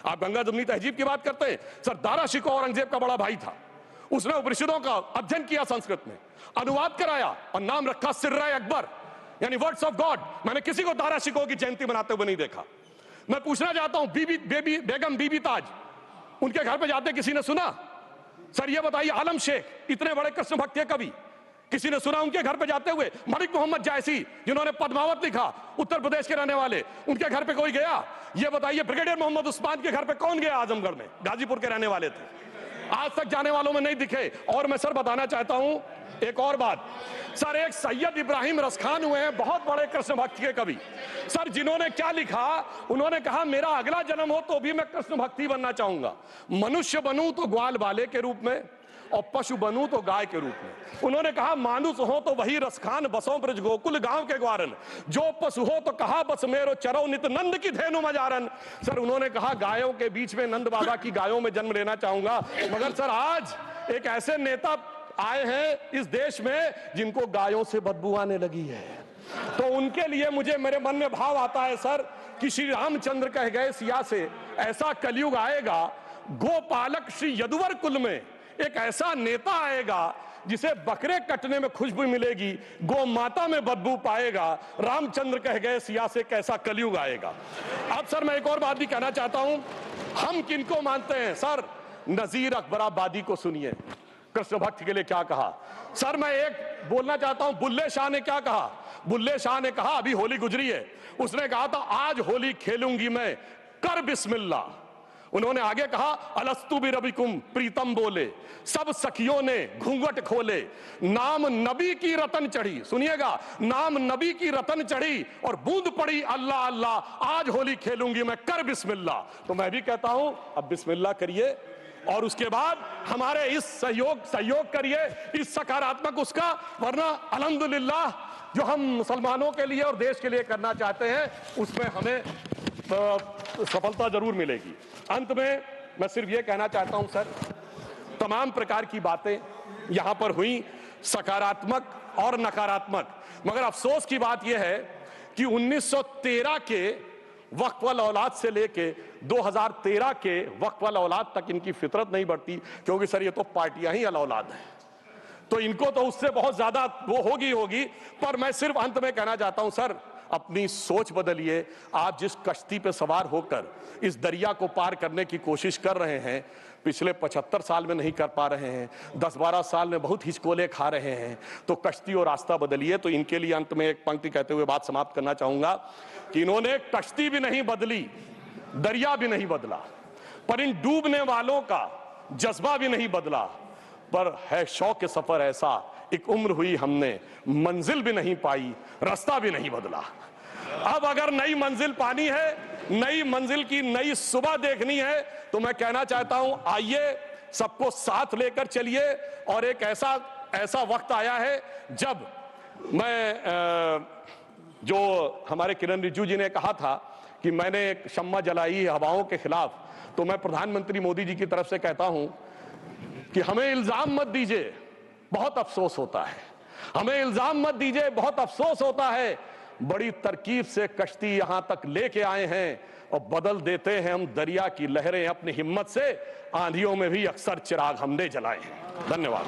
आप गंगा जमुनी तहजीब की बात करते हैं, सर दारा शिकोह औरंगजेब का बड़ा भाई था, उसने उपनिषदों का अध्ययन किया, संस्कृत में अनुवाद कराया और नाम रखा सिर्राए अकबर, यानी वर्ड्स ऑफ गॉड। मैंने किसी को दारा शिकोह की जयंती मनाते हुए नहीं देखा। मैं पूछना चाहता हूं, बेगम बीबी ताज, उनके घर पे जाते किसी ने सुना? सर ये बताइए, आलम शेख, इतने बड़े कृष्ण भक्त के कवि, किसी ने सुना उनके घर पे जाते हुए? मलिक मोहम्मद जायसी, जिन्होंने पद्मावत लिखा, उत्तर प्रदेश के रहने वाले, उनके घर पे कोई गया? ये बताइए, ब्रिगेडियर मोहम्मद उस्मान के घर पे कौन गया? आजमगढ़ में, गाजीपुर के रहने वाले थे, आज तक जाने वालों में नहीं दिखे। और मैं सर बताना चाहता हूं एक और बात, सर एक सैयद इब्राहिम रसखान हुए हैं, बहुत बड़े कृष्ण भक्त के कवि, सर जिन्होंने क्या लिखा, उन्होंने कहा मेरा अगला जन्म हो तो भी मैं कृष्ण भक्ति बनना चाहूंगा, मनुष्य बनूं तो ग्वाल बाले के रूप में और पशु बनूं तो गाय के रूप में। उन्होंने कहा मानुष हो तो वही रसखान, बसों ब्रज गोकुल गांव के ग्वारन, जो पशु हो तो कहा बस मेरो चरो नित नंद की धेनु मजारन। सर उन्होंने कहा गायों के बीच में नंद बाबा की गायों में जन्म लेना चाहूंगा। मगर सर आज एक ऐसे नेता आए हैं इस देश में जिनको गायों से बदबू आने लगी है, तो उनके लिए मुझे मेरे मन में भाव आता है सर कि श्री रामचंद्र कह गए सिया से, ऐसा कलयुग आएगा, गोपालक श्री यदुवर कुल में एक ऐसा नेता आएगा जिसे बकरे कटने में खुशबू मिलेगी, गौ माता में बदबू पाएगा। रामचंद्र कह गए सिया से, कैसा कलयुग आएगा। अब सर मैं एक और बात भी कहना चाहता हूं, हम किनको मानते हैं? सर नजीर अकबराबादी को सुनिए, कृष्ण भक्त के लिए क्या कहा। सर मैं एक बोलना चाहता हूं, बुल्ले शाह ने क्या कहा? बुल्ले शाह ने कहा, अभी होली गुजरी है, उसने कहा था आज होली खेलूंगी मैं, कर बिस्मिल्लाह। उन्होंने आगे कहा अलस्तु बिरबिकुम प्रीतम बोले, सब सखियों ने घूंघट खोले, नाम नबी की रतन चढ़ी, सुनिएगा, नाम नबी की रतन चढ़ी और बूंद पड़ी अल्लाह अल्लाह, आज होली खेलूंगी मैं, कर बिस्मिल्लाह। तो मैं भी कहता हूं अब बिस्मिल्लाह करिए और उसके बाद हमारे इस सहयोग करिए, इस सकारात्मक उसका, वरना अल्हम्दुलिल्लाह जो हम मुसलमानों के लिए और देश के लिए करना चाहते हैं उसमें हमें सफलता जरूर मिलेगी। अंत में मैं सिर्फ ये कहना चाहता हूं सर, तमाम प्रकार की बातें यहां पर हुई, सकारात्मक और नकारात्मक, मगर अफसोस की बात यह है कि 1913 के वक्फ वल औलाद से लेके 2013 के वक्फ वल औलाद तक इनकी फितरत नहीं बढ़ती, क्योंकि सर ये तो पार्टियां ही अल औलाद हैं, तो इनको तो उससे बहुत ज्यादा वो होगी। पर मैं सिर्फ अंत में कहना चाहता हूं सर, अपनी सोच बदलिए। आप जिस कश्ती पे सवार होकर इस दरिया को पार करने की कोशिश कर रहे हैं, पिछले 75 साल में नहीं कर पा रहे हैं, 10-12 साल में बहुत हिचकोले खा रहे हैं, तो कश्ती और रास्ता बदलिए। तो इनके लिए अंत में एक पंक्ति कहते हुए बात समाप्त करना चाहूंगा कि इन्होंने कश्ती भी नहीं बदली, दरिया भी नहीं बदला, पर इन डूबने वालों का जज्बा भी नहीं बदला, पर है शौक सफर ऐसा, एक उम्र हुई हमने, मंजिल भी नहीं पाई, रास्ता भी नहीं बदला। अब अगर नई मंजिल पानी है, नई मंजिल की नई सुबह देखनी है, तो मैं कहना चाहता हूं आइए सबको साथ लेकर चलिए। और एक ऐसा वक्त आया है जब मैं जो हमारे किरण रिजिजू जी ने कहा था कि मैंने एक शम्मा जलाई हवाओं के खिलाफ, तो मैं प्रधानमंत्री मोदी जी की तरफ से कहता हूं कि हमें इल्जाम मत दीजिए, बहुत अफसोस होता है, हमें इल्जाम मत दीजिए, बहुत अफसोस होता है। बड़ी तरकीब से कश्ती यहां तक लेके आए हैं और बदल देते हैं हम दरिया की लहरें अपनी हिम्मत से, आंधियों में भी अक्सर चिराग हमने जलाए हैं। धन्यवाद।